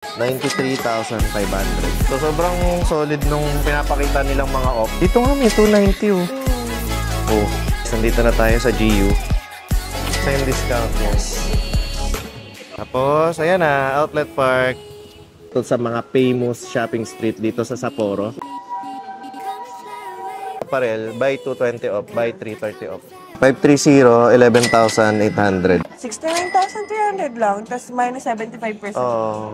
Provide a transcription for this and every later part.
93,500. So, sobrang solid nung pinapakita nilang mga off. Dito nga may 290 oh. Oh, nandito na tayo sa GU. Same discount, yes. Tapos, ayan na, Outlet Park. Ito sa mga famous shopping street dito sa Sapporo. Apparel, buy 220 off, buy 330 off. 530, 11,800. 69,300 lang, tapos minus 75%. Oh.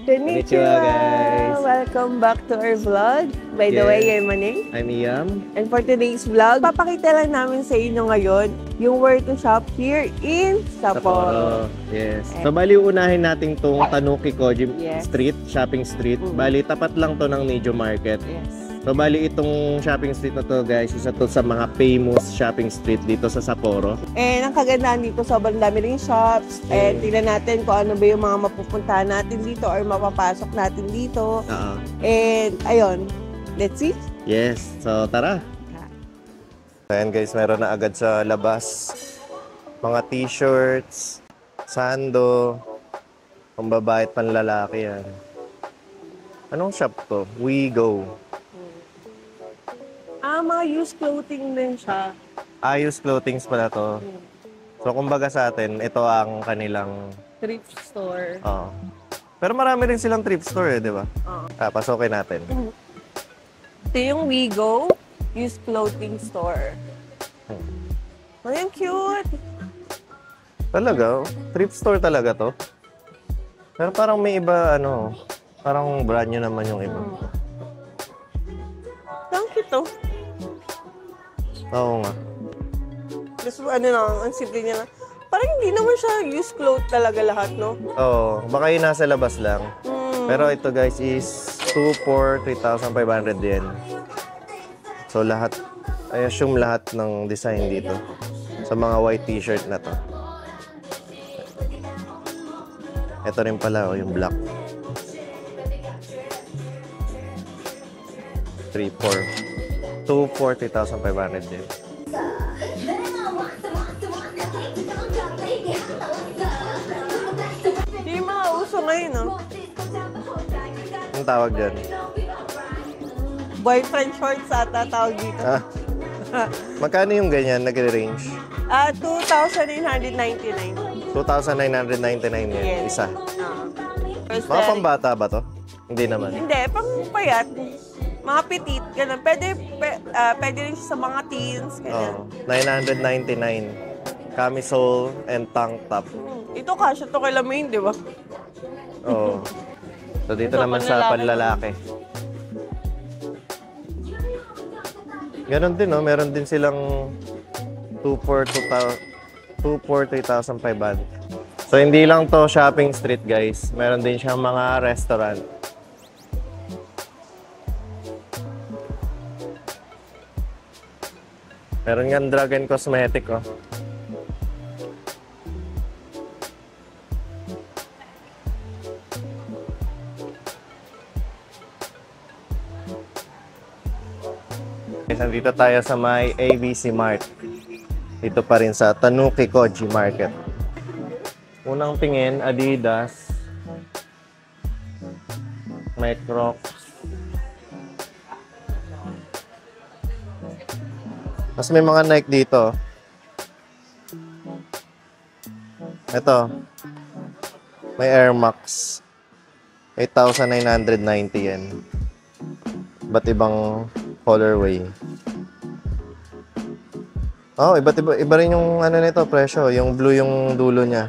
Konnichiwa, guys. Welcome back to our vlog. By the way, I'm Manning. I'm Iam. And for today's vlog, papakita lang namin sa inyo ngayon yung where to shop here in Sapporo. Yes. So, bali unahin natin tong Tanuki Koji Yes. Street, shopping street. Bali, tapat lang to ng Nijo Market. Yes. So, bali itong shopping street na to, guys, isa to sa mga famous shopping street dito sa Sapporo. And ang kagandahan dito, sobrang dami ring shops. And tingnan natin kung ano ba yung mga mapupuntahan natin dito or mapapasok natin dito. And ayun, let's see. Yes. So, tara. Ayan, guys, meron na agad sa labas. Mga t-shirts, sando, pambabae at panlalaki yan. Anong shop to? We Go. Mga used clothing din siya. Ayos clothings pala to. So, kumbaga sa atin, ito ang kanilang... Thrift store. Oo. Pero marami rin silang thrift store, di ba? Oo. Pasokin natin. Ito yung We Go used clothing store. Ang cute! Talaga, thrift store talaga to. Pero parang may iba, parang brand new naman yung iba. Ang cute to. Oo nga. Tapos ang simple niya lang. Parang hindi naman siya used clothes talaga lahat, no? Oo, baka yun nasa labas lang. Pero ito guys is 2 for 3,500 yen. So lahat, I assume lahat ng design dito. Sa mga white t-shirt na to. Ito rin pala, yung black. 2 for 3,500 din. Hindi mga uso ngayon, no? Anong tawag dyan? Boyfriend shorts ata tawag dito. Magkano yung ganyan, nag-range? 2,999. 2,999 yan, Yes. isa. First Mga pambata ba to? Hindi naman. Hindi, pang payat. Mga petit, ganun. Pwede rin siya sa mga teens, ganun. 999. Camisole and tank top. Ito kasya to kay Lamaine, di ba? Oo. So dito Ito, naman sa panlalaki. Ganon din, no? Meron din silang 2 for 3,500. So hindi lang to shopping street, guys. Meron din siyang mga restaurant. Meron nga Dragon Cosmetic, oh. Nandito tayo sa may ABC Mart. Dito pa rin sa Tanuki Koji Market. Unang tingin, Adidas. May Crocs. Mas may mga Nike dito. Ito. May Air Max. 8,990 yan. Iba't ibang colorway. Oh, iba rin yung nito, presyo. Yung blue yung dulo niya.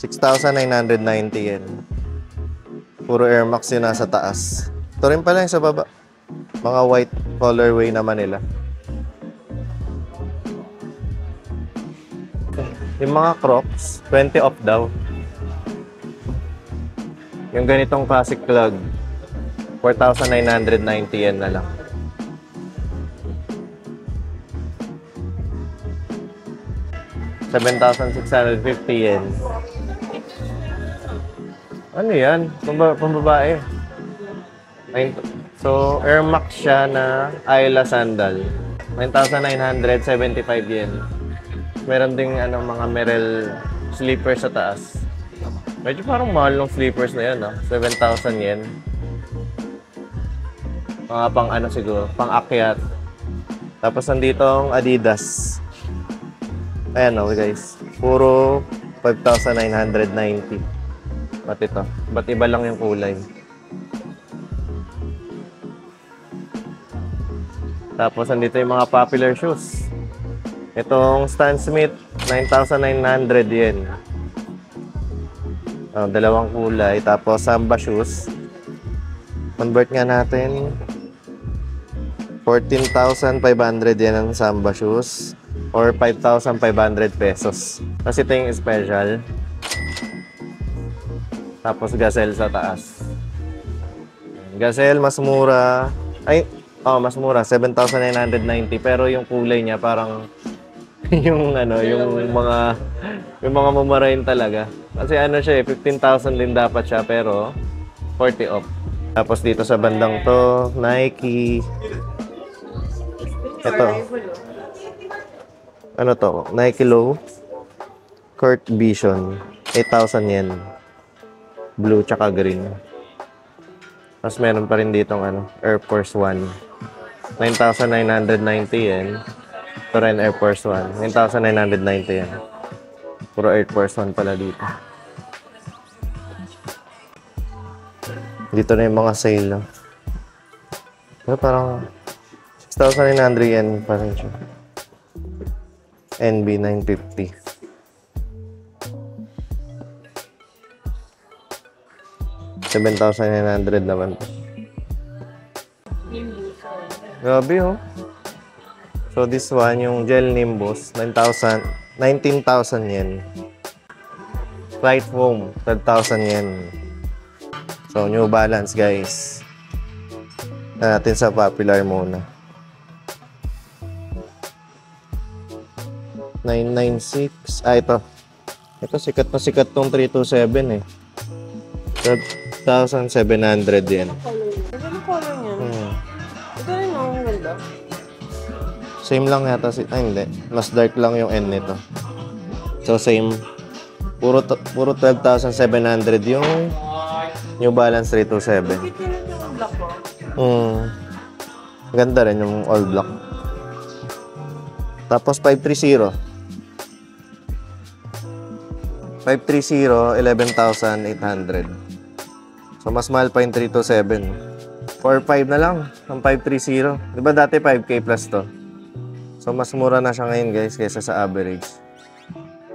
6,990 yan. Puro Air Max yun nasa taas. Ito rin pala yung sa baba. Mga white colorway naman nila. Yung mga Crocs, 20 off daw. Yung ganitong classic plug, 4,990 yen na lang. ₱7,650 yen. Ano yan? Pambabae. So, Air Max siya na Ayla sandal. 9,975 yen. Meron ding mga Merrell slipper sa taas. Medyo parang mahal ng slippers na yan, 7,000 yen. Mga pang ano siguro, pang akyat. Tapos nandito ang Adidas. Ayan guys. Puro 5,990. Ba't ito? Ba't iba lang yung kulay? Tapos nandito yung mga popular shoes. Itong Stan Smith, 9,900 yen. Dalawang kulay. Tapos Samba shoes. Convert nga natin. 14,500 yen ang Samba shoes. Or 5,500 pesos. Kasi ito yung special. Tapos Gazelle sa taas. Gazelle, mas mura. Ay, mas mura. 7,990. Pero yung kulay niya parang yung mga mumurahin talaga. Kasi ano siya 15,000 din dapat siya pero 40 off. Tapos dito sa bandang to, Nike. Ito. Ano to? Nike Low. Kurt Vision. 8,000 yen. Blue tsaka green. Tapos meron pa rin ditong Air Force One. 9,990 yen. Ito rin Air Force One. 9,990 yan. Puro Air Force One pala dito. Dito na yung mga sale. Pero parang 6,900 yen pa rin siya. NB 950. $7,900 naman. Grabe So this one, yung Gel Nimbus, 19,000 yen. Flight Foam, 12,000 yen. So New Balance guys. Natin sa popular muna. 996. Ito. Ito sikat na sikat tong 327 eh. 12,700 yen. Ano color niyan? Ito rin ang ganda. Same lang yata hindi. Mas dark lang yung N nito. So same. Puro 12,700 yung New Balance 327. Ganda rin yung all black. Tapos 530. 530, 11,800. So mas mahal pa yung 327. 4,500 na lang ang 530. Diba dati 5K plus to? So, mas mura na siya ngayon, guys, kaysa sa average.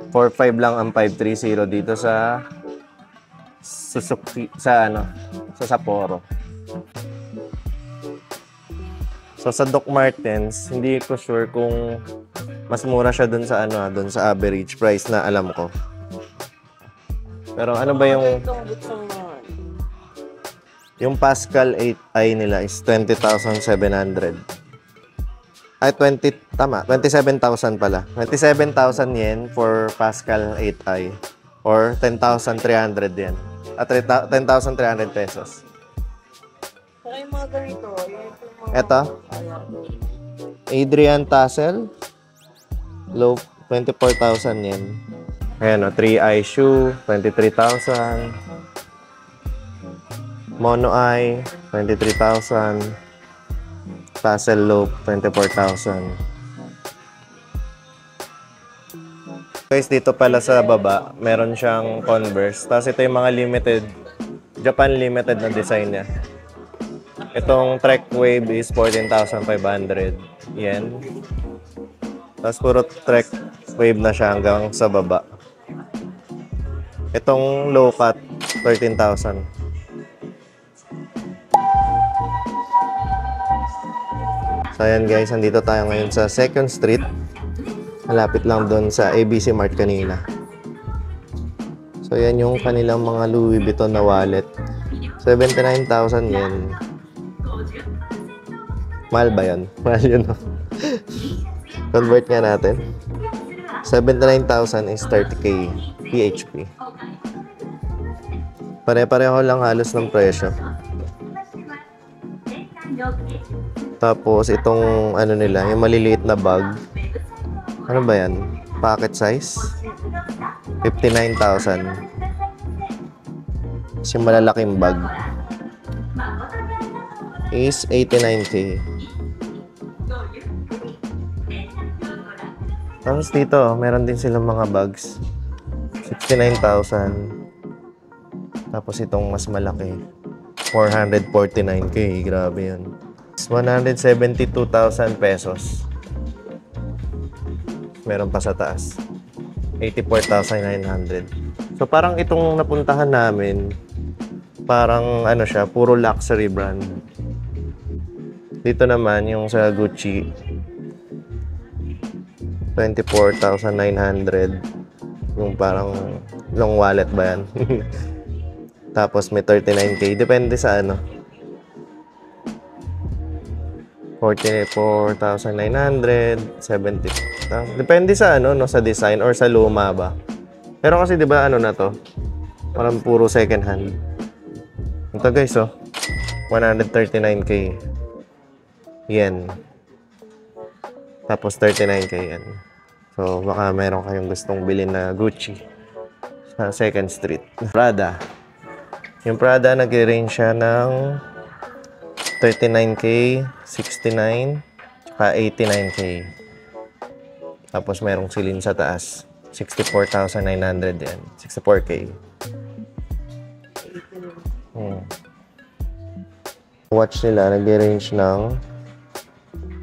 4,500 lang ang 530 dito sa Suzuki, sa Sapporo. So, sa Doc Martens, hindi ko sure kung mas mura siya dun sa dun sa average price na alam ko. Pero ano ba yung Pascal 8i nila is 20,700. Ay, 27,000 pala. 27,000 yen for Pascal 8i. Or 10,300 yen. At 10,300 pesos. Saka yung mga ganito. Ito. Adrian Tassel. Low, 24,000 yen. Ayan 3i shoe, 23,000. Mono eye, 23,000. Tassel Loop, 24,000. Guys, dito pala sa baba, meron siyang Converse. Tapos ito yung mga limited, Japan limited na design niya. Itong Trek Wave is 14,500 yen. Tapos puro Trek Wave na siya hanggang sa baba. Itong low cut, 13,000. So ayan guys, andito tayo ngayon sa 2nd Street. Malapit lang doon sa ABC Mart kanina. So yan yung kanilang mga Louis Vuitton na wallet. 79,000 yen. Mahal ba yun? Mahal yun. Convert nga natin. 79,000 is 30k PHP. Pare-pareho lang halos ng presyo. Tapos itong nila, yung maliliit na bag. Ano ba yan? Pocket size? 59,000. Kasi malalaking bag is 89K. Tapos dito, meron din silang mga bags. 69,000. Tapos itong mas malaki, 449K. Grabe yun. 172,000 pesos. Meron pa sa taas. 84,900. So parang itong napuntahan namin, parang ano siya, puro luxury brand. Dito naman yung sa Gucci, 24,900. Yung parang long wallet ba yan? Tapos may 39K. Depende sa ano. 44,900, 70,000. Depende sa ano, no, sa design or sa luma ba. Pero kasi 'di ba ano na to? Parang puro second hand. Ito guys, oh. 139K. Yan. Tapos 39K yan. So baka meron kayong gustong bilhin na Gucci sa Second Street. Prada. Yung Prada nag-range siya ng 39K, 69, tsaka 89K. Tapos merong silin sa taas. 64,900 yan. 64K. Watch nila, nag-range ng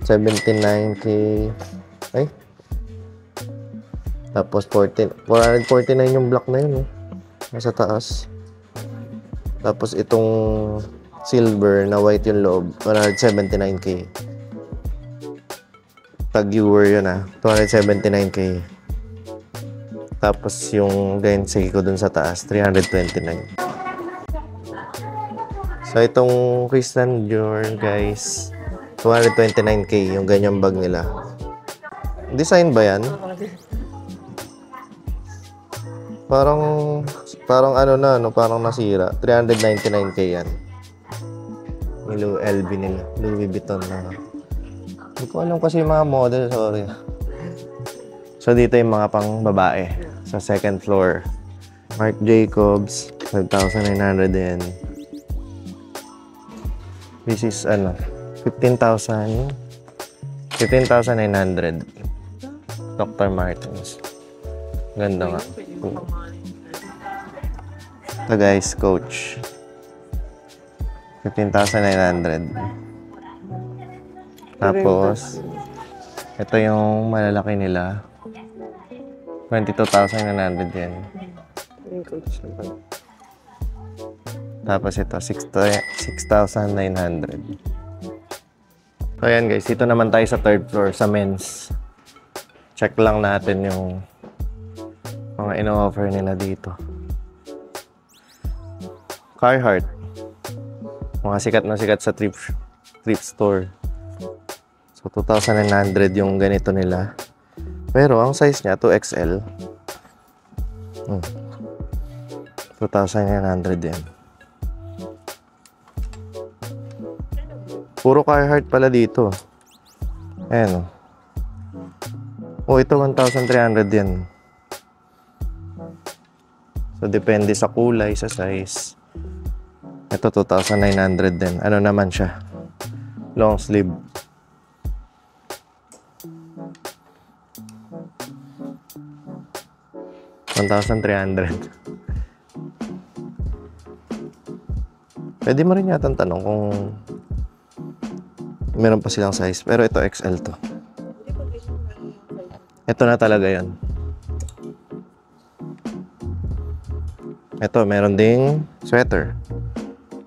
79K. Ay. Tapos 449 yung black na yun. Nasa taas. Tapos itong silver na white yung loob, 179K. Tag-viewer yun 279K. Tapos yung Gensei ko dun sa taas, 329. So itong Christian Dior guys, 229K yung ganyang bag nila. Design ba yan? Parang ano na, no, parang nasira. 399K yan. LV nila, Louis Vuitton na. Hindi ko alam kasi yung mga model, sorry. So dito yung mga pang babae sa second floor. Marc Jacobs, 5,900 din. This is ano, 15,900. Dr. Martens. Ganda nga. Ito guys, Coach. 15,900. Tapos, ito yung malalaki nila. 22,900 yan. Tapos ito, 6,900. So ayan guys, dito naman tayo sa third floor, sa men's. Check lang natin yung mga ino-offer nila dito. Carhartt. Mga sikat na sikat sa thrift store. So 2,900 yung ganito nila. Pero ang size niya 2XL. 2,900 yan. Puro Carhartt pala dito. Ayan. Oh, ito 1,300 yan. So depende sa kulay, sa size. Ito 2,900 din. Ano naman siya? Long sleeve. $1,300. Pwede mo rin yata tanong kung meron pa silang size. Pero ito XL to. Ito na talaga yan. Ito, meron ding sweater.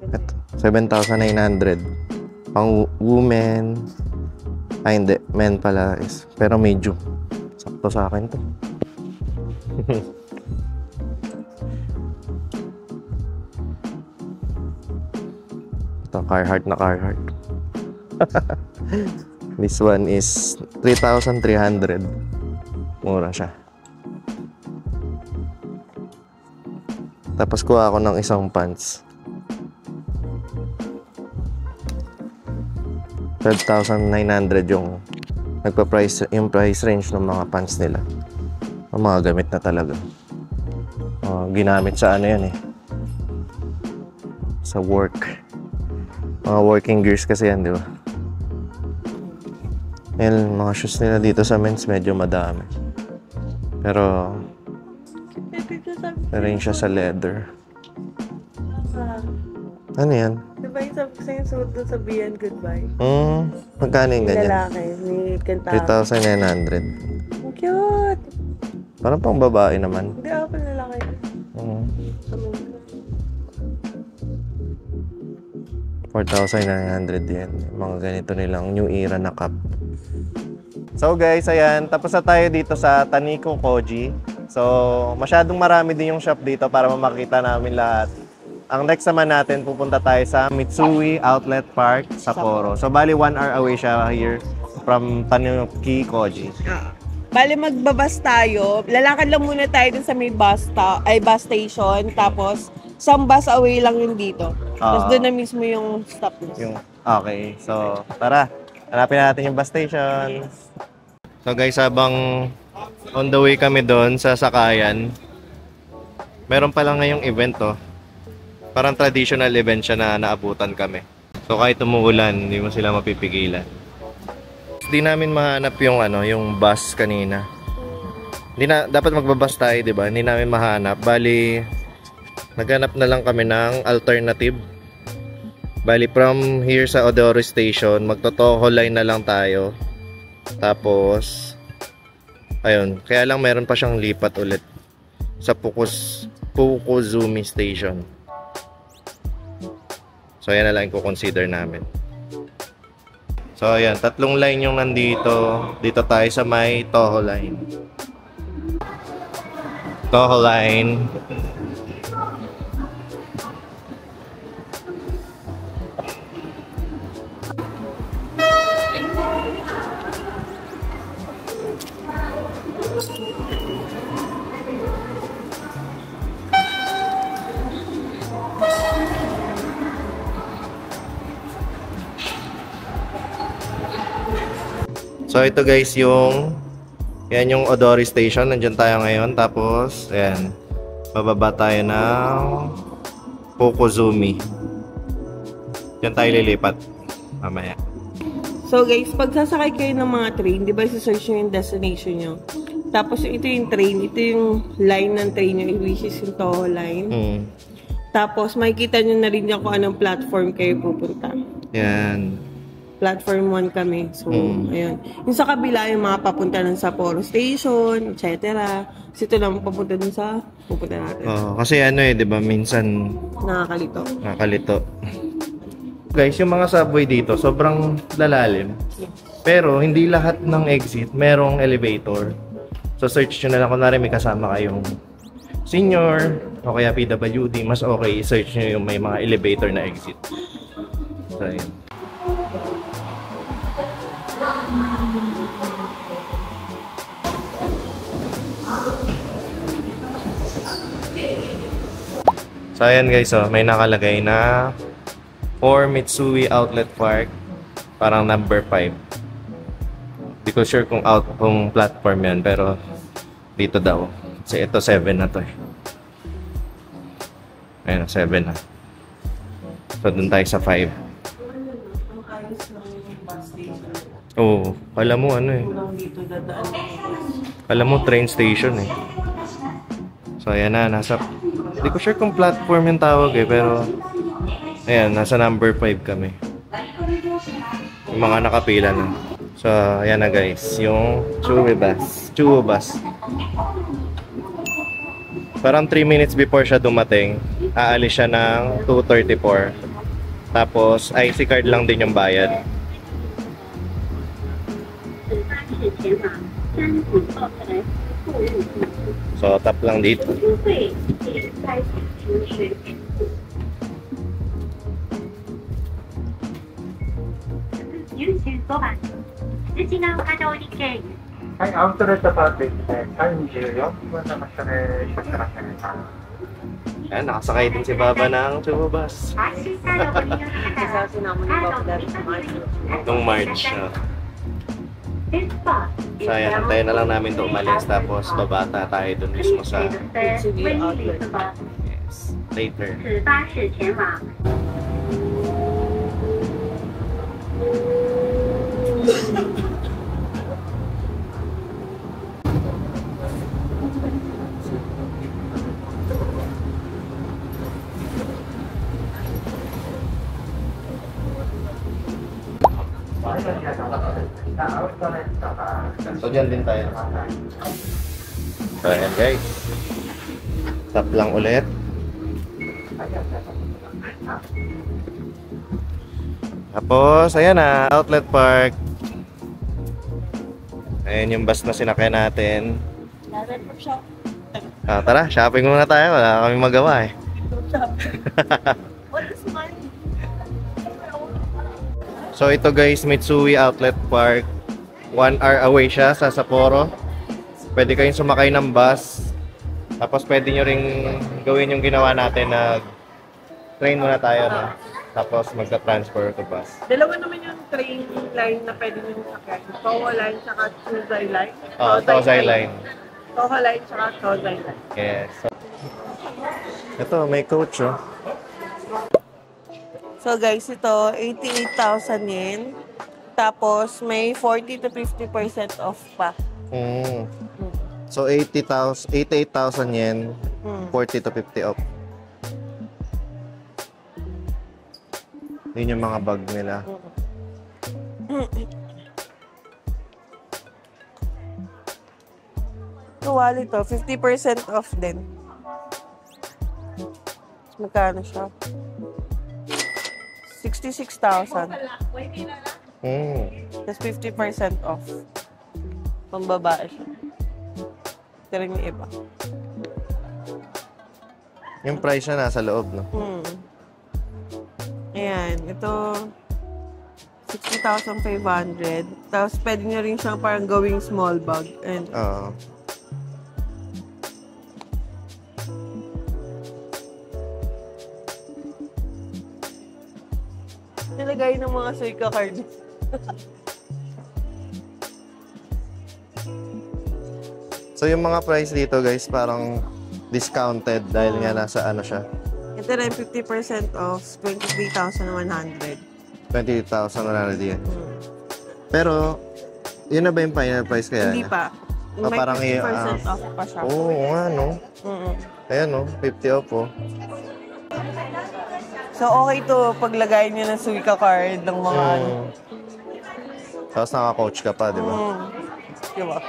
Ito, 7,900. Pang women. Ay, hindi. Men pala is. Pero medium. Sakto sa akin to. Ito, Carhartt na Carhartt. This one is 3,300. Mura siya. Tapos kuha ako ng isang pants. 12,900 yung yung price range ng mga pants nila. Ang mga gamit na talaga. Ginamit sa ano yan eh. sa work. Mga working gears kasi yan, di ba? Yan, mga shoes nila dito sa men's medyo madami. Pero rin siya sa leather. Ano yan? Diba yung sabi ko sa'yo, suot doon sa Beyond Goodbye? Magkano yung ganyan? Lalaki, may kanta. 3,900. Ang cute! Parang pang babae naman. Hindi ako pang lalaki. Mm. 4,900 yan. Mga ganito nilang new era na cup. So guys, ayan. Tapos na tayo dito sa Taniko Koji. So, masyadong marami din yung shop dito para makita namin lahat. Ang next naman natin, pupunta tayo sa Mitsui Outlet Park, Sapporo. So, bali 1 hour away siya here from Taniko Koji. Bali, magbabas tayo. Lalakad lang muna tayo dun sa may bus station. Tapos, some bus away lang yun dito. Tapos doon na mismo yung stop na. Okay. So, tara. Hanapin natin yung bus station. So guys, habang on the way kami doon sa sakayan, meron pa lang ngayong event to. Parang traditional event siya na naabutan kami. So kahit umuulan, hindi mo sila mapipigilan. Hindi namin mahanap yung yung bus kanina. Dapat magbabas tayo, 'di ba? Hindi namin mahanap. Bali naghanap na lang kami ng alternative. Bali from here sa Odoro Station, magto-Toho line na lang tayo. Tapos ayun, kaya lang meron pa siyang lipat ulit sa Fukozumi Station. So ayan na lang yung consider namin. So ayan, 3 line yung nandito. Dito tayo sa may Toho line. Toho line. So ito guys yan yung Odori Station, nandiyan tayo ngayon. Tapos ayan, bababa tayo ng Fukozumi. Diyan tayo lilipat mamaya. So guys, pag sasakay kayo ng mga train, di ba isa-search nyo yung destination nyo? Tapos ito yung train, ito yung line ng train nyo, which is yung Toho line. Tapos makikita nyo na rin dyan kung anong platform kayo pupunta. Yan. Platform 1 kami. So, ayun. Yung sa kabila, yung mga papunta ng Sapporo Station, etc. Kasi ito lang papunta dun sa pupunta natin. Kasi di ba, minsan nakakalito. Guys, yung mga subway dito, sobrang lalalim. Pero, hindi lahat ng exit merong elevator. So, search nyo na lang. Kunwari may kasama kayong senior o kaya PWD. Mas okay, search nyo yung may mga elevator na exit. So, ayun. So ayan guys, may nakalagay na for Mitsui Outlet Park, parang number 5. Hindi ko sure kung platform yan, pero dito daw. Kasi ito 7 na to eh. Ayun, 7 na. So dun tayo sa 5. Oo, alam mo alam mo train station eh. So ayan na, hindi ko sure kung platform yung tawag eh, pero ayan, nasa number 5 kami. Yung mga nakapila na. So ayan na guys, yung Chuo bus. Parang 3 minutes before siya dumating, aalis siya ng 2:34. Tapos IC card lang din yung bayad. So, tap lang dito.アウトレットパークですね。34分の場所で出発しました。Ayan, nakasakay din si Baba ng Chuo bus. Nung March. So ayan, antayin na lang namin ito umalis. Tapos babata tayo dun mismo sa Mitsui Outlet. Yes, later. So, dyan din tayo. So, ayan guys. Tap lang ulit. Tapos, ayan na, Outlet Park. Ayan yung bus na sinakyan natin. Tara, shopping muna tayo. Wala kaming magawa eh. What is mine? So ito guys, Mitsui Outlet Park. 1 hour away siya sa Sapporo. Pwede kayong sumakay ng bus. Tapos pwede nyo ring gawin yung ginawa natin na train muna tayo, no? Tapos magta-transfer to bus. Dalawa naman yung train line na pwede nyo sakyan. Towa line tsaka Tozai line. Tozai line. Towa line tsaka Tozai line. Yes. Ito, may coach, oh. So guys, ito 88,000 yen. Tapos may 40 to 50% off pa. So 88,000 yen, 40 to 50 off. Yun yung mga bag nila. So wallet to, 50% off din. Magkano siya? 66,000. Tapos 50% off. Pambabae siya. Ito rin yung iba. Yung price niya nasa loob, no? Ayan, ito 60,500. Tapos pwede nyo rin siyang parang gawing small bag. And nilagay ng mga Suica card. So yung mga price dito guys, parang discounted dahil nga nasa ano siya. Ito rin 50% off, 23,100. 20,100 yan. Pero, yun na ba yung final price kaya Hindi niya? pa. May parang 50% off pa siya. Oo nga, no? Ayan, no? 50 off, oh. So, okay to paglagay niyo ng Suica card ng mga ano. Tapos naka-coach ka pa, di ba? Diba?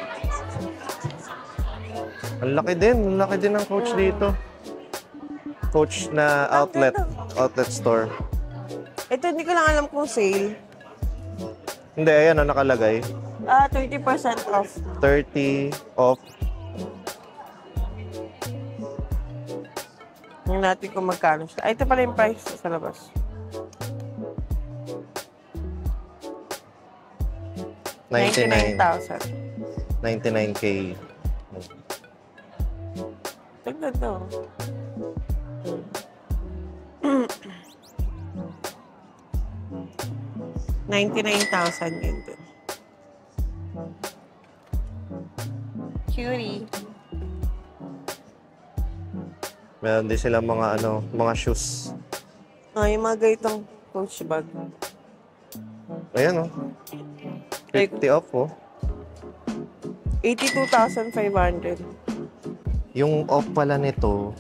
Ang laki din ng coach dito. Coach na outlet store. Ito, hindi ko lang alam kung sale. Hindi, ayan na nakalagay. 30% off. 30 off. Tingnan natin kung magkano siya. Ito pala yung price sa labas. 99,000. 99K. Tignan to. $99,000 yun din. Cutie. Meron din sila mga mga shoes. Yung mga ganitong coach bag. Ayan, oh. 50 off, oh. 82,500. Yung off pala nito,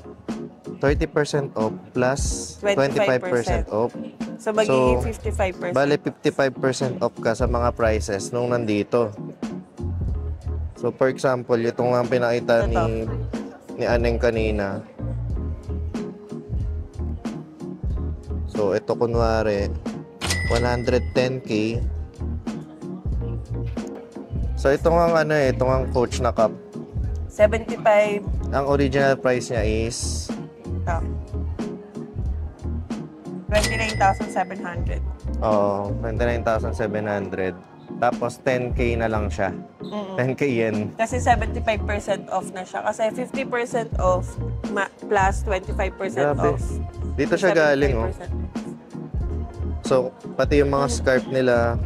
30% off plus 25% off. So, magiging 55%. Bale, 55% off ka sa mga prices nung nandito. So, for example, itong nga pinakita ni Aneng kanina. So, ito kunwari, 110K. So, ito nga ito nga coach na cup. 75. Ang original price niya is 29,700. Oo, 29,700. Tapos 10K na lang siya. 10K yen. Kasi 75% off na siya. Kasi 50% off plus 25% Grabe. off. Dito siya galing, oh. 75% off. So, pati yung mga scarf nila,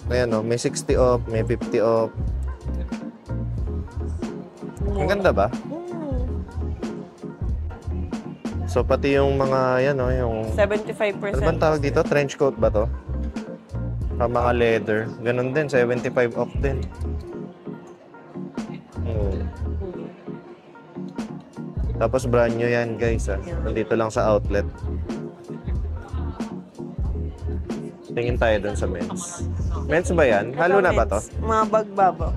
ayan, oh, may 60 off, may 50 off. Ang ganda ba? So, pati yung mga, yan, oh, yung... 75%. Ano bang tawag dito? Trench coat ba to? Mga leather. Ganun din, 75 off din. Tapos brand new yan, guys, ah. Nandito lang sa outlet. Tingin tayo dun sa men's. Men's ba yan? Halo na ba to? Mga bagbaba.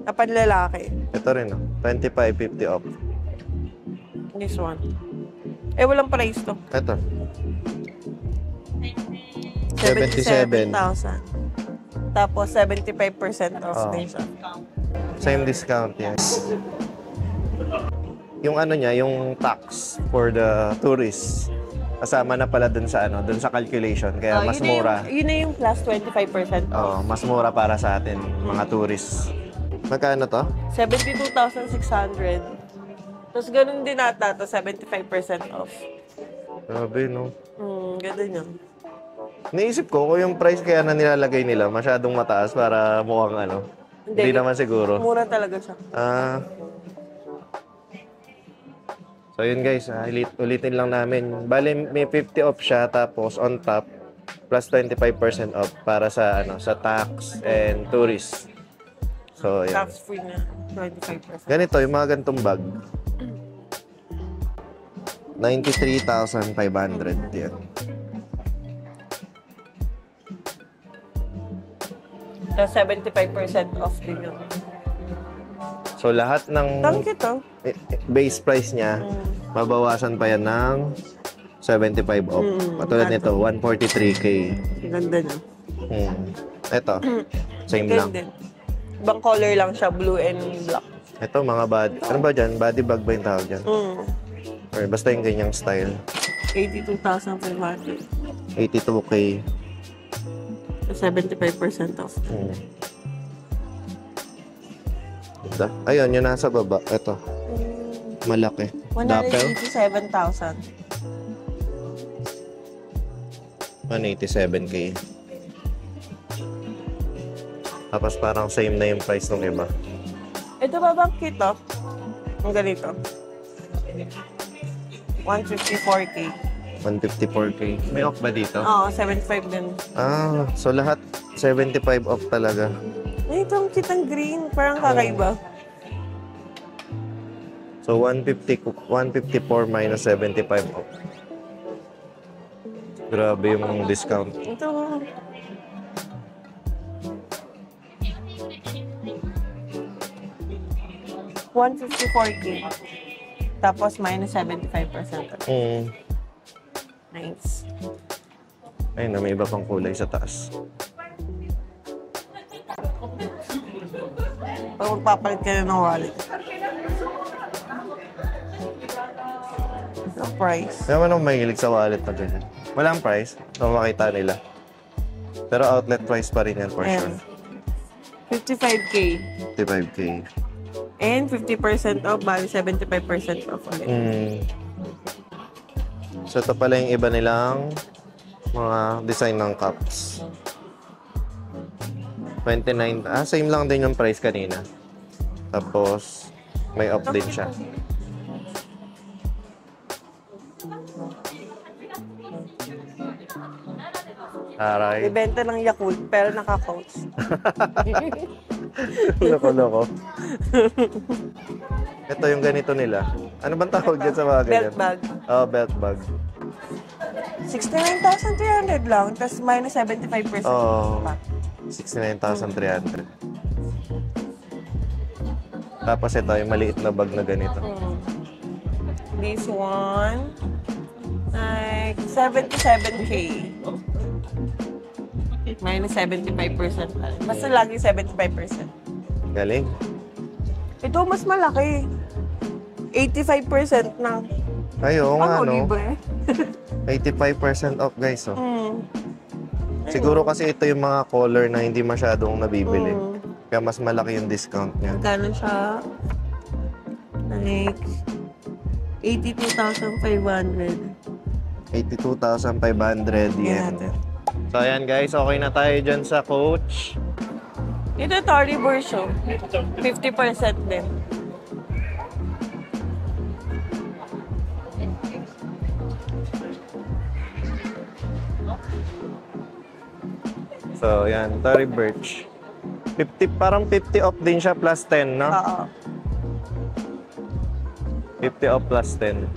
Na panlalaki. Ito rin, no? 25.50 off. This one. Eh, walang price to. Ito. 77,000. Tapos, 75% off Oh. din siya. Same discount, yes. Yung ano niya, yung tax for the tourists. Kasama na pala dun sa ano, dun sa calculation. Kaya mas mura. Yun na yung plus 25% off. Mas mura para sa atin, mga tourists. Magkano to? 72,600. Tapos ganun din ata to, 75% off. Grabe, no? Ganun yun. Naisip ko kung yung price kaya na nilalagay nila masyadong mataas para mukhang ano. Hindi naman siguro. Mura talaga siya. So yun guys, ulitin lang namin. Bali may 50 off siya tapos on top plus 25% off para sa ano, sa tax and tourist. So yun. Tax free na, 25%. Ganito yung mga ganitong bag. 93,500 yan. Tapos 75% off din yun. So lahat ng Tangki to. base price niya, mabawasan pa yan ng 75 off. Patulad nito, 143K. Ganda niya. Ito, same lang. Din. Ibang color lang siya, blue and black. Ito, mga body. Ano ba dyan? Body bag ba yung tawag dyan? Or basta yung ganyang style. 82,500. 82K. 75% off. Ganda. Ayun, yung nasa baba. Ito. Malaki. Dapper. 187,000. 187K. Tapos parang same na yung price ng iba. Ito ba bang kit to? Ang ganito. 154K. 154K. May off ba dito? Oo, 75 din. So lahat 75 off talaga. Ay, ito ang kitang green. Parang kakaiba. So 154 minus 75 off. Grabe yung discount. Ito. $154K. Tapos minus 75%. Nice. Ayun na, may iba pang kulay sa taas. Pag magpapalit ka na ng wallet. No price. Kaya man ako mahilig sa wallet na ganyan. Walang price, no makita nila. Pero outlet price pa rin yan for Ayan. sure. 55K. 55K. And 50% off, bali 75% off ulit. So ito pala yung iba nilang mga design ng cups. 29. Same lang din yung price kanina. Tapos may off din siya. Aray. Ibenta ng Yakult, pero naka-coach. Loko-loko. Ito yung ganito nila. Ano bang tawag dyan sa mga ganyan? Belt bag. Belt bag. 69,300 lang, tapos minus 75%. pa. 69,300. Tapos ito, yung maliit na bag na ganito. This one, like 77K. Minus 75%. Basta lagi 75%. Galing. Ito mas malaki. 85% na. Ay, oo nga, no? Libre? 85% off, guys, oh. Siguro kasi ito yung mga color na hindi masyadong nabibili. Kaya mas malaki yung discount niya. Magkano siya? Like, 82,500. 82,500 yen. So, ayan guys, okay na tayo dyan sa Coach. Ito, Tory Burcho. 50% din. So, yan, Tory Burch. 50, parang 50 off din siya plus 10, no? Oo. 50 off plus 10.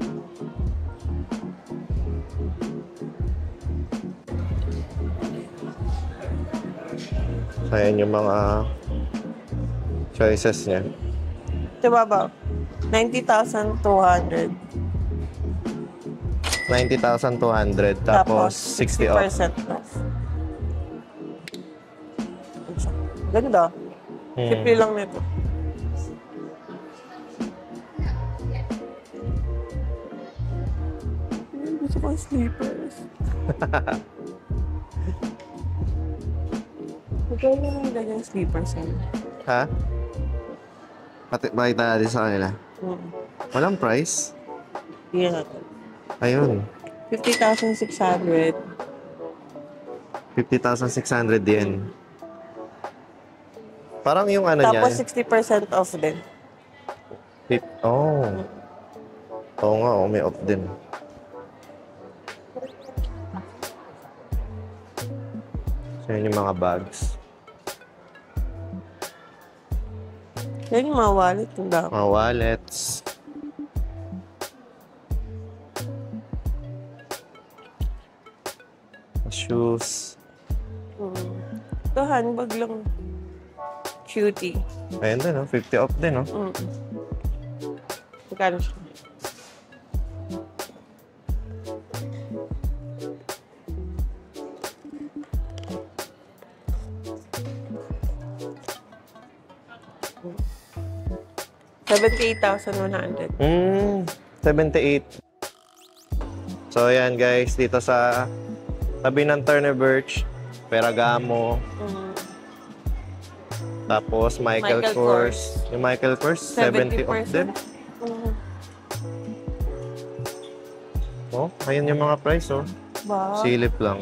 Ayan yung mga choices niya. Diba ba? 90,200. 90,200 tapos 60 off. 60% off. Ganda. Simple lang nito. Gusto ko yung slippers. Magkano na yung ganyang slippers yan? Ha? Bakit natin sa kanila? Walang price? Yan natin. Ayun. 50,600. 50,600 yen. Parang yung ano niya. Tapos 60% off din. Oh. Oo nga, oh, may off din. So, yun yung mga bags. Yan yung mga wallet. Yung dami. Mga wallets. Shoes. Ito, handbag lang. Cutie. Ayun din, no? 50 off din, no? Magkano siya? $78,100. 78. So, ayan guys, dito sa tabi ng Turner Birch, Ferragamo, tapos Michael Kors. Yung Michael Kors, 70 off din. Oh, ayun yung mga price, oh. Ba? Silip lang.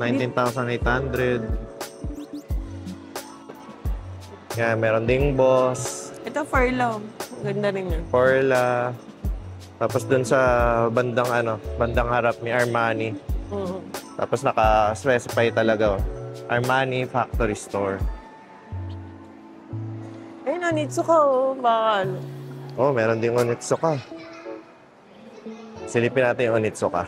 19,800. Yan, meron ding Boss. Ito, Furlong. Ganda rin yun. Porla. Tapos dun sa bandang harap ni Armani. Tapos naka-specify talaga, oh. Armani Factory Store. Ayun, Onitsuka, oh. Baka ano. Oh, meron ding Onitsuka. Silipin natin yung Onitsuka.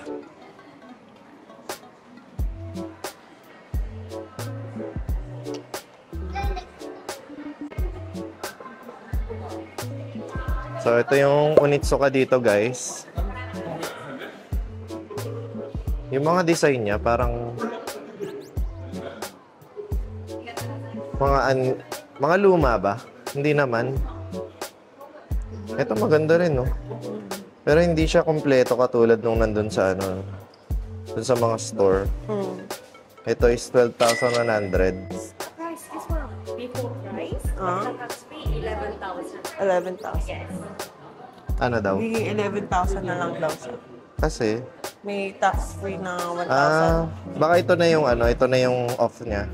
So, ito yung Onitsuka dito, guys. Yung mga design niya, parang mga luma ba? Hindi naman. Ito maganda rin, no? Pero hindi siya kompleto katulad nung nandun sa dun sa mga store. Ito is 12,100. Price is from before price. The tax fee 11,000. 11,000. Yes. Ano daw? Biging 11,000 na lang daw siya. Kasi, May tax-free na 1,000. baka ito na yung off niya.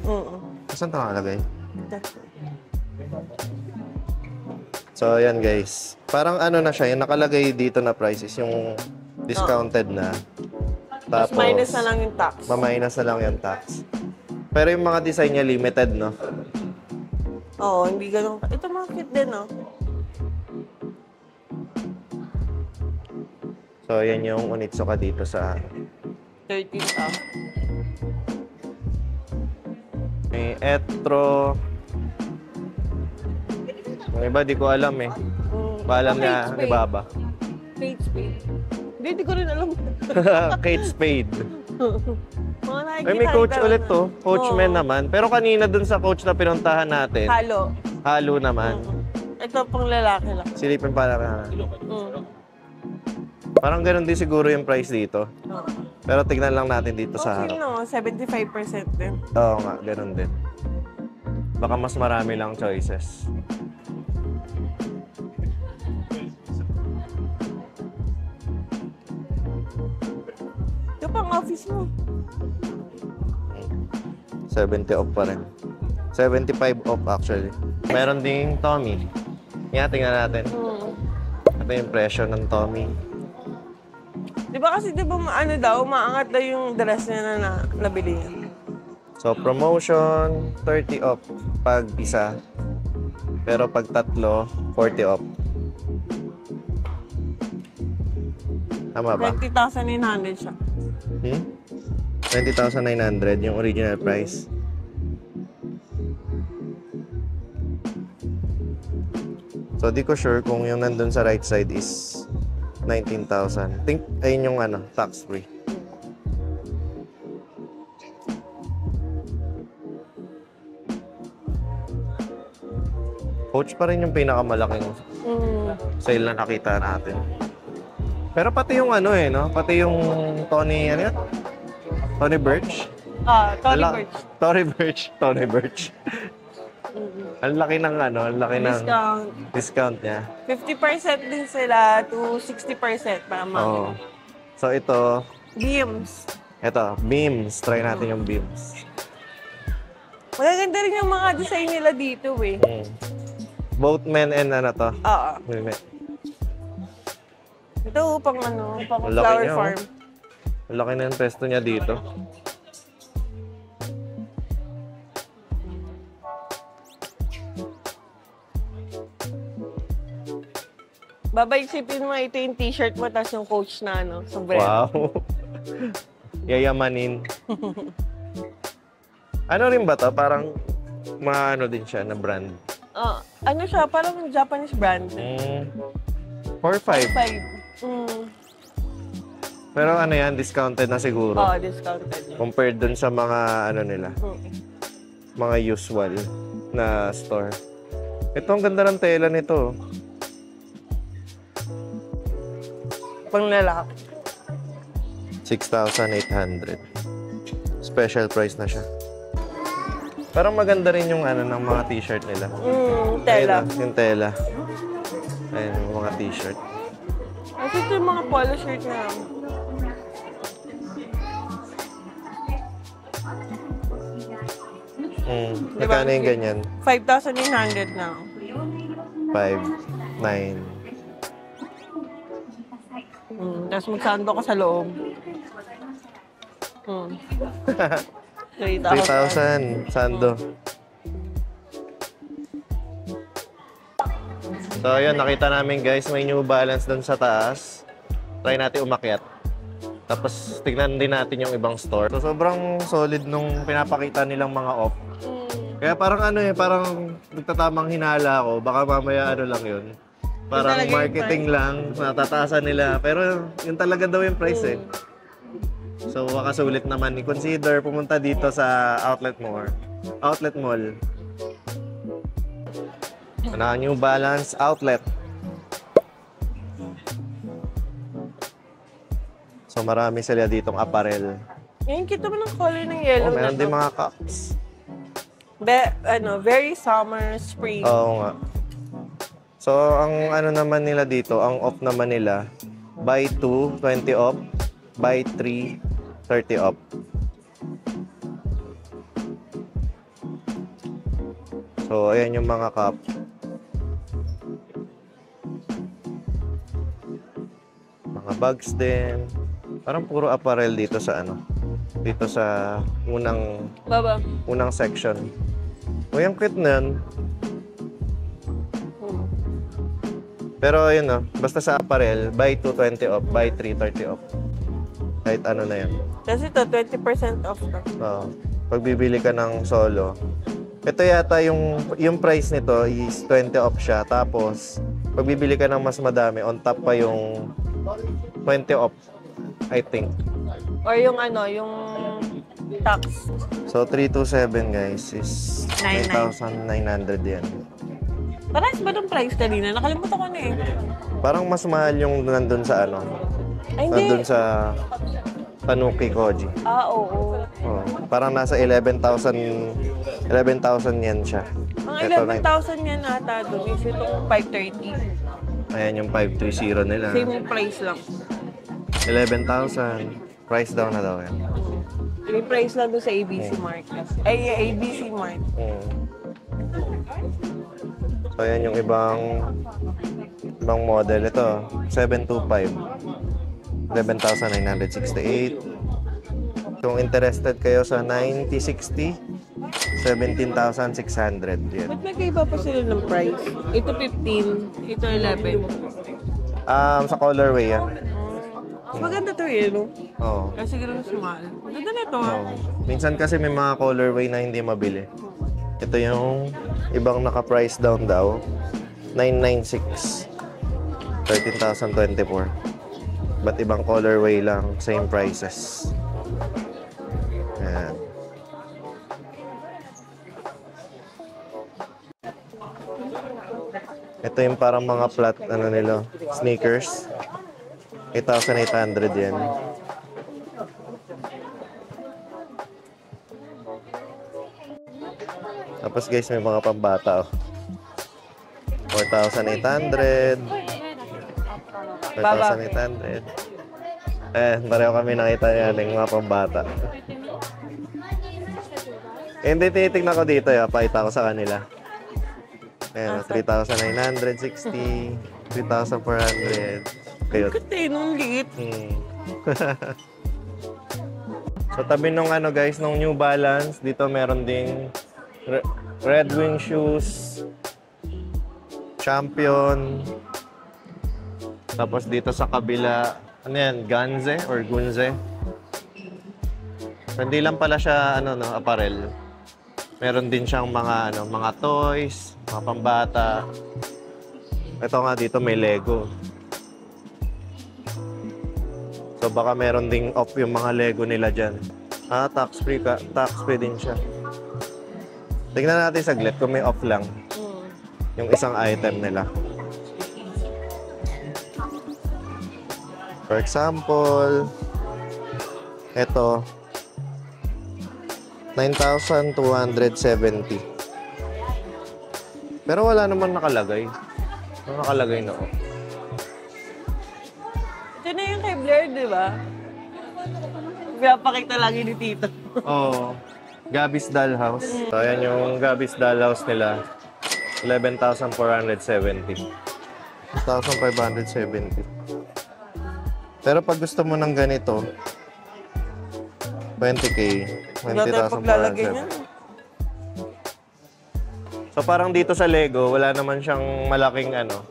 Saan ito nakalagay? So, ayan guys. Parang na siya, yung nakalagay dito na prices, yung discounted na. Tapos, minus na lang yung tax. ma-minus na lang yung tax. Pero yung mga design niya limited, no? Oo, hindi ganun. Ito mga cute din, no? So, yan yung Onitsuka dito sa 13,000. may Etro. Yung iba, di ko alam eh. Paalam niya ni Baba. Kate Spade. Hindi ko rin alam. Kate Spade. Mga nakikita. Ay, may coach kita ulit na. to. Coachman naman. Pero kanina dun sa coach na pinuntahan natin, Halo. halo naman. Ito pang lalaki lang. Silipin pala na. Parang ganun din siguro yung price dito. Pero tignan lang natin dito sa Okay, harap. no? 75% din. Oo nga, ganun din. Baka mas marami lang choices. Ito pang office mo. 70 off pa rin. 75 off actually. Meron ding Tommy. Yan, tingnan natin. Ito yung presyo ng Tommy. Di ba kasi maangat daw yung dress niya na nabili niya. So, promotion, 30 off pag isa. Pero pag tatlo, 40 off. Tama ba? 20,900 siya. 20,900 yung original price. So, di ko sure kung yung nandun sa right side is 19,000. Think, ayun yung ano, tax-free. Coach pa rin yung pinakamalaking sale na nakita natin. Pero pati yung ano eh, no? Pati yung Tony, ano yan? Tony Birch? Tony Birch. Tony Birch. Tony Birch. Ang laki ng ano, ang laki ng discount niya. 50% din sila to 60% para Oo. So ito, Beams. ito, beams. Try natin yung beams. Magaganda rin yung mga design nila dito eh. Both men and ano to? Oo. Women. Ito pang ano, pang Ang laki flower niya, farm. Ang laki na yung pesto niya dito. Babaisipin mo ito yung t-shirt mo tapos yung coach na ano, sombrero. Wow. Yayamanin. Ano rin ba to? Parang maano din siya na brand. Ano siya, parang Japanese brand. 4-5. 5. Pero ano yan, discounted na siguro. Oo, discounted. Compared dun sa mga ano nila, mga usual na store. Ito, ang ganda ng tela nito. Pang lalaki. 6,800. Special price na siya. Parang maganda rin yung ano ng mga t-shirt nila. Tela. Ayun, yung tela. Ayun, yung mga t-shirt. Kasi ito yung mga polo shirt na. Magkano yung ganyan? 5,800 na. 5, 9. Tapos magsando ka sa loob. 3,000. 3,000. Sando. So, ayun, nakita namin guys, may New Balance doon sa taas. Try natin umakyat. Tapos, tignan din natin yung ibang store. So, sobrang solid nung pinapakita nilang mga off. Kaya parang ano eh, parang nagtatamang hinala ako. Baka mamaya ano lang yun. Parang Yung talaga marketing lang, natataasan nila. Pero yun talaga daw yung price eh. So, makasulit naman i-consider pumunta dito sa Outlet Mall. Ano, New Balance Outlet. So, marami sila ditong apparel. Ngayon, kita mo ng color ng yellow Meron na din to. mga cups. Very summer, spring. Oo nga. So, ang ano naman nila dito, ang off naman nila, buy 2, 20 off, buy 3, 30 off. So, ayan yung mga cup. Mga bags din. Parang puro apparel dito sa ano. Dito sa unang section. O, yung cute na yun. Pero yun no, basta sa apparel, buy 2, 20 off, buy 3, 30 off. Kahit ano na yan. Kasi ito, 20% off na. Oo. Pag bibili ka ng solo, ito yata yung price nito is 20 off siya. Tapos, pag bibili ka ng mas madami, on top pa yung 20 off, I think. Or yung ano, yung tax. So, 327 guys is 9,900 yan. Parang ba ng price kanina? Nakalimutan ko na eh. Parang mas mahal yung nandun sa ano. Ay, hindi. Nandun sa Tanuki Koji. Oo. Oh, parang nasa 11,000 yen siya. Ang Ito, 11,000 yan ata doon is itong 530. Ayan yung 530 nila. Same price lang. 11,000. Price down na daw yan. Yung price lang doon sa ABC Mart. Ay, ABC Mart. So, ayan yung ibang model. Ito, 725. 11,968. Kung interested kayo sa 9060, 17,600. Yan. Ba't nagkaiba pa sila ng price? Ito 15, ito 11. Sa colorway yan. Mas maganda to eh, no? Oo. Kasi siguro mas mahal. Ganda na to ha. Oo. Minsan kasi may mga colorway na hindi mabili. Ito yung ibang naka-price down daw. 996. 13,024. Ba't ibang colorway lang, same prices. Ayan. Ito yung parang mga flat, ano nila, sneakers. 8,800 yan. Tapos guys, may mga pambata, oh. 4,800. 4,800. Pareho kami nakita yan, yung mga pambata. Hindi, tinitignan ko dito, pakita ko sa kanila. Ayan, 3,960, 3,400. Kayo. Kasi nung liit. So, tabi nung ano guys, nung New Balance, dito meron ding Red Wing shoes, Champion. Tapos dito sa kabila, ano yan, Ganze or Gunze. So, hindi lang pala siya ano no, apparel. Meron din siyang mga ano, mga toys, mga pambata. Ito nga dito may Lego. So baka meron ding off yung mga Lego nila diyan. Tax free ka, tax free din siya. Tingnan natin saglit kung may off lang. Yung isang item nila. For example, ito 9,270. Pero wala naman nakalagay. Ano nakalagay na off? Ito na yung kay Blair, di ba? Pinapakita lagi ni Tito. Oo. Gabby's Dollhouse. So, ayan yung Gabby's Dollhouse nila. 11,470. 1,570. Pero pag gusto mo ng ganito, 20K. Wala tayo paglalagay niya. So parang dito sa Lego, wala naman siyang malaking ano,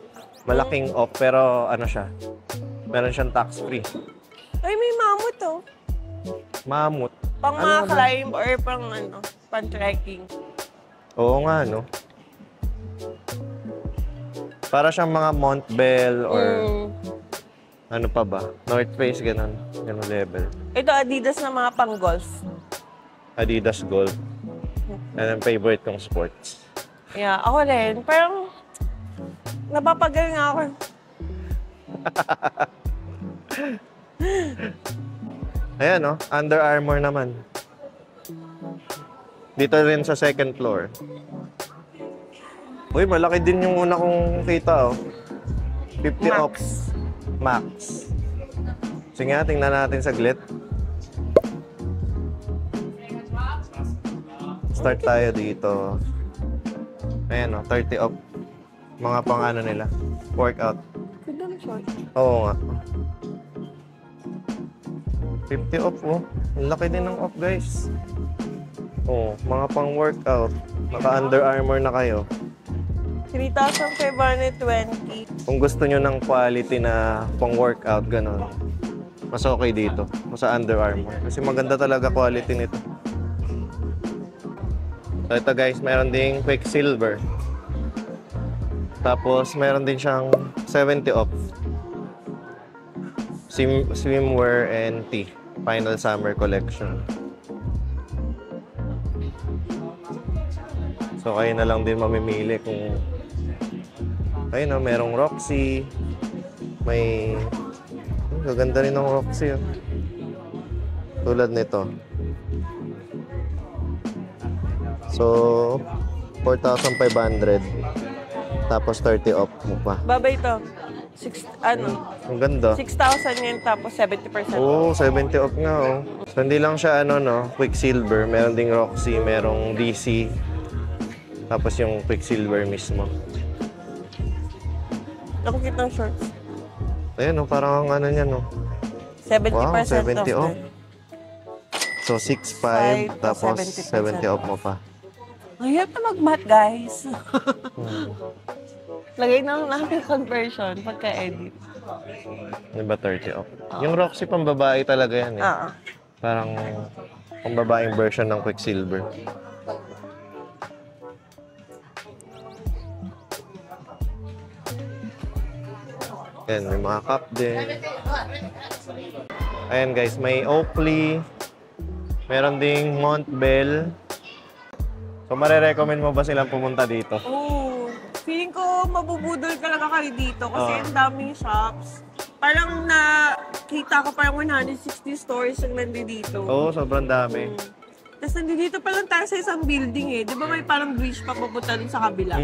malaking off, pero ano siya, meron siyang tax free. Ay, may mamut oh. Mamut. Pang Ano mga na? climb or pang ano, pang trekking. Oo nga, no? Para siyang mga Montbell or ano pa ba? North Face, ganun. Ganun level. Ito Adidas na mga pang golf. Adidas Gold. Yan ang favorite kong sports. Yeah, ako rin. Parang napapagal nga ako. Ayan, no? Under Armour naman. Dito rin sa second floor. Uy, malaki din yung una kong kita, oh. 50 off. Max. Sige nga, tingnan natin saglit. Start tayo dito. Ayan, oh, 30 off. Mga pang ano nila. Workout. Ganda na short. Oo nga. 50 off, oh. Ang laki din ng off, guys. Oh, mga pang workout. Naka Under Armour na kayo. 3,520. Kung gusto nyo ng quality na pang workout, gano'n. Mas okay dito. Mas sa Under Armour. Kasi maganda talaga quality nito. So ito guys, meron ding Quicksilver. Tapos meron din siyang 70 off. Swimwear and tee. Final Summer Collection. So kayo na lang din mamimili kung ayun na, merong Roxy. May gaganda rin ng Roxy. Oh. Tulad nito. So 4,500. Tapos 30 off mo pa. Babay ito. Ang ganda. 6,000 yan tapos 70%. Oo, 70 off nga, oh. So, hindi lang siya, ano, no, Quicksilver. Meron ding Roxy, merong DC. Tapos yung Quicksilver mismo. Ang cute ng shorts. Ayun, no, parang ano niya, no. 70% Wow, 70 off. din. So, 6,500, tapos 70 off mo pa. Mahirap na mag-math, guys. Lagay na lang natin conversion pagka-edit. Ano ba 30 off? Yung Roxy pang babae talaga yan, eh. Parang pang babaeng version ng Yan, may mga cup din. Ayan guys, may Oakley. Meron ding Montbell. So, marirecommend mo ba silang pumunta dito? Oo. Feeling ko mabubudol talaga kayo dito kasi ang daming shops. Parang nakita ko parang 160 stores yung nandito. Oo, sobrang dami. Tapos nandito pa lang tayo sa isang building eh. Di ba may parang bridge pa papunta dun sa kabila?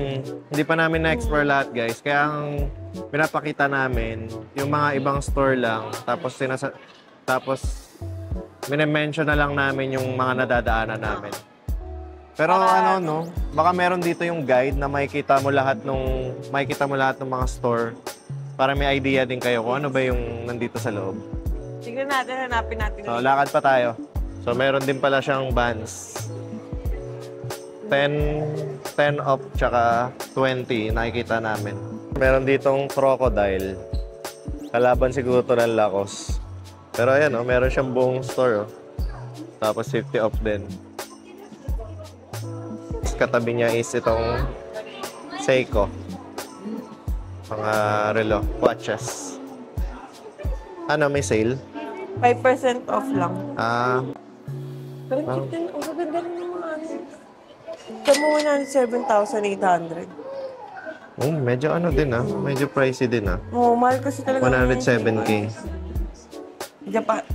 Hindi pa namin na-explore lahat guys. Kaya ang pinapakita namin, yung mga ibang store lang. Tapos minimension na lang namin yung mga nadadaanan namin. Pero baka meron dito yung guide na makikita mo lahat ng mga store para may idea din kayo kung ano ba yung nandito sa loob. Tignan natin, hanapin natin. So, lakad pa tayo. So, meron din pala siyang bands. 10 off tsaka 20 nakikita namin. Meron ditong crocodile. Kalaban siguro to ng Lacoste. Pero ayan, meron siyang buong store. Tapos 50 off din. Katabi niya is itong Seiko. Mga relo, watches. Ano, may sale? 5% off lang. Pero ang ganda rin yung mga ano. Ito mo 107,800. Medyo din medyo pricey din Mahal kasi talaga. 107K.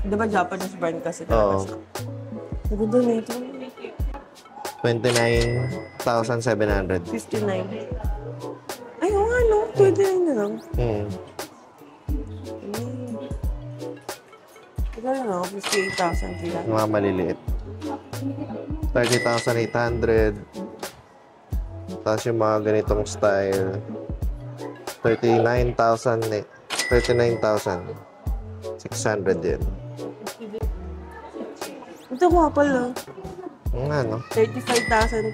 Diba Japanese brand kasi talaga siya. Ang ganda na ito. 29,700. 59. Ay, oo 29 na lang. Ito na 58,000 Mga maliliit. 30,800. Tapos yung mga ganitong style, 39,600 din. Ito nga pala. 35,200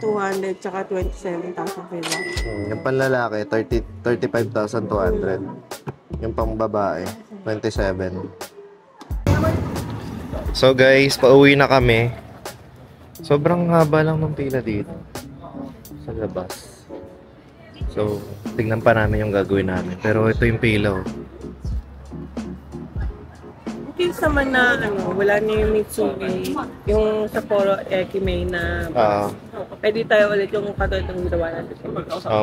tsaka 27,000 yung panlalaki, 35,200. Yung pangbabae, 27. So guys, pauwi na kami. Sobrang haba lang ng pila dito sa labas. So, tingnan pa namin yung gagawin namin. Pero ito yung pila. Case naman na wala na yung Mitsubi, yung Sapporo Ekimei na pwede tayo ulit yung katulad ng ginawa natin.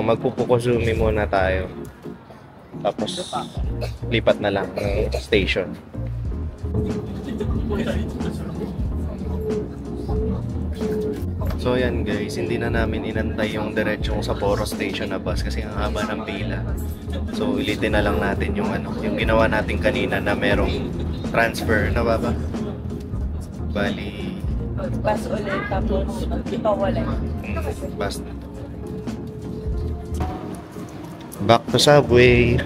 Magpupukusumi muna tayo. Tapos, lipat na lang ng station. So yan guys, hindi na namin inantay yung diretsong Sapporo Station na bus kasi ang haba ng pila. So ulitin na lang natin yung yung ginawa natin kanina na merong transfer na ba? Bali Bus ulit, tapos ito wala. bus. Back to subway.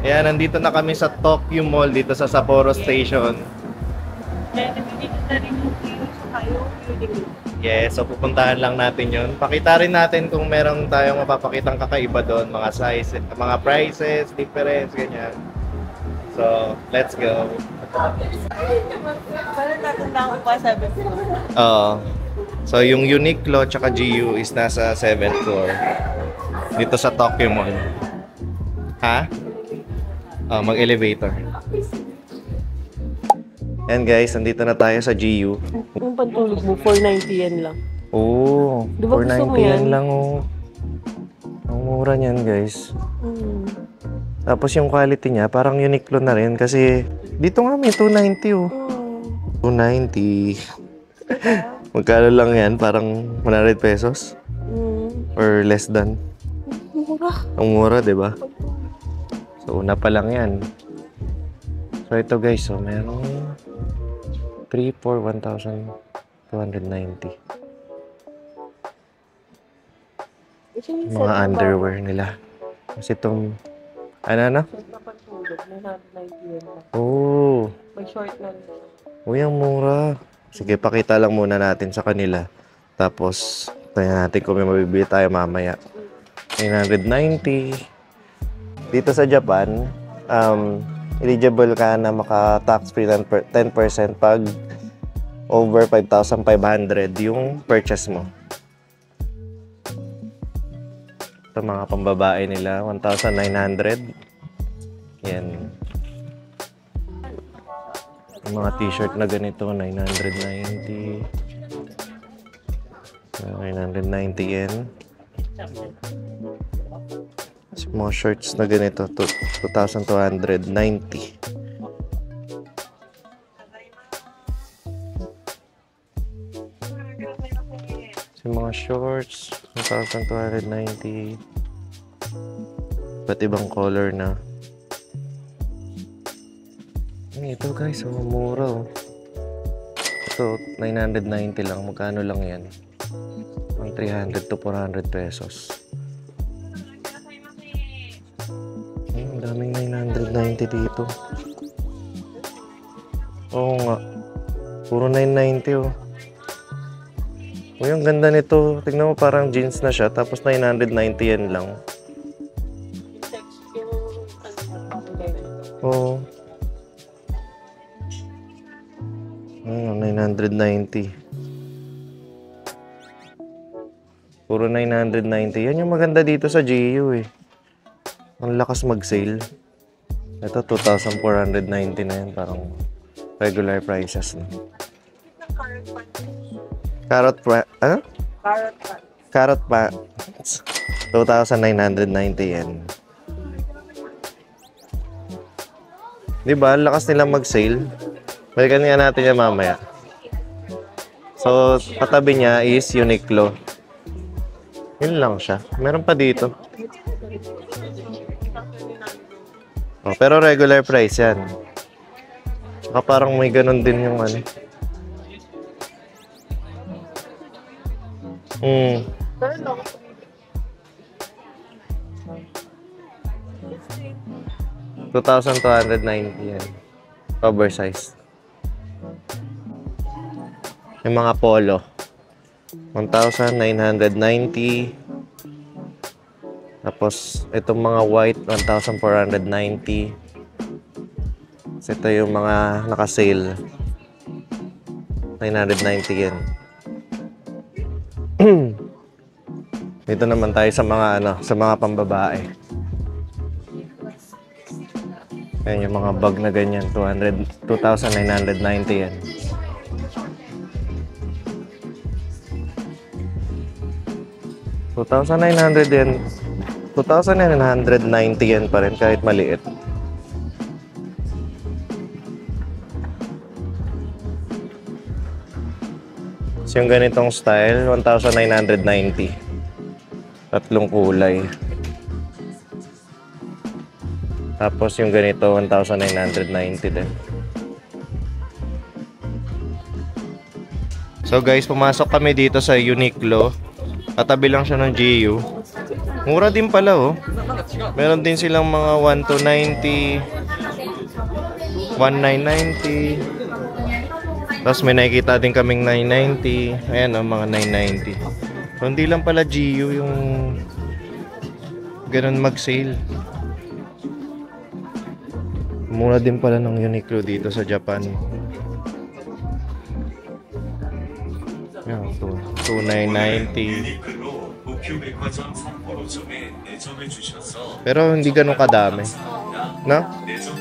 Ayan, nandito na kami sa Tokyo Mall dito sa Sapporo Station. Yes, so pupuntahan lang natin yun. Pakita rin natin kung meron tayong mapapakitang kakaiba doon, mga size, mga prices, difference, ganyan. So, let's go. Parang natandaan ko pa 7 floor. Oo. So, yung Uniqlo tsaka GU is nasa 7th floor. Dito sa Tokyo Mall. Ha? Mag-elevator. And guys, nandito na tayo sa GU. Yung pantulog mo, 490 yan lang. Oo, Di ba gusto mo 490 yan? lang Ang mura niyan guys. Tapos yung quality niya, parang Uniqlo na rin kasi dito nga may 290 290. Magkano lang yan? Parang 100 pesos? Or less than? Mura. Ang mura, di ba? So, una pa lang yan. So, ito guys, so, merong 3 for 1,290. Mga underwear nila. Kasi itong, ano? Oh. May short na. Uy, ang mura. Sige, pakita lang muna natin sa kanila. Tapos, tayo natin kung may mabibili tayo mamaya. 990. Dito sa Japan, eligible ka na maka-tax free 10% pag over 5,500 yung purchase mo. Ito mga pambabae nila, 1,900. Yan. Yung mga t-shirt na ganito, 990. 990 yen. Mga shirts na ganito, 2,290. Mga shorts, 1,290. Ba't ibang color na? Ito guys, mura oh. Ito, 990 lang. Magkano lang yan? 300 to 400 pesos. Ang daming 990 dito. Oo nga. Puro 990 oh. Uy, ang ganda nito. Tignan mo, parang jeans na siya. Tapos 990 yen lang. Oo. 990. Puro 990. Yan yung maganda dito sa GU eh. Ang lakas mag-sale. Ito, 2,490 na yan. Parang regular prices na. Carrot ano? Carrot pants. 2,990 yen. Diba? Lakas nilang mag-sale. Balikan nga natin yan mamaya. So, katabi niya is Uniqlo. Yun lang siya. Meron pa dito. Oh, pero regular price yan. Saka parang may ganun din yung ano. 2,290 yan. Oversize. Yung mga polo. 1,990. Tapos, itong mga white, 1,490. So, ito yung mga naka-sale. 990 yan. Dito naman tayo sa mga sa mga pambabae. Ayan yung mga bag na ganyan, 2,990 yan. $2,900 yan. 2,990 yan pa rin kahit maliit. So yung ganitong style, 1,990. Tatlong kulay. Tapos yung ganito, 1,990 din. So guys, pumasok kami dito sa Uniqlo. Katabi lang siya ng GU. Mura din pala oh. Meron din silang mga 1,290, 1,990. Tapos may nakikita din kaming 990. Ayan oh, mga 990. So hindi lang pala GU yung ganun mag-sale. Mura din pala ng Uniqlo dito sa Japan. Yan, 2,990. Pero hindi ganun kadami. No?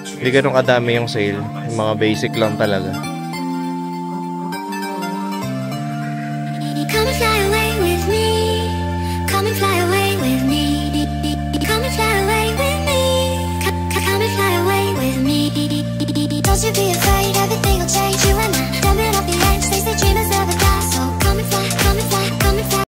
Hindi ganun kadami yung sale. Yung mga basic lang talaga.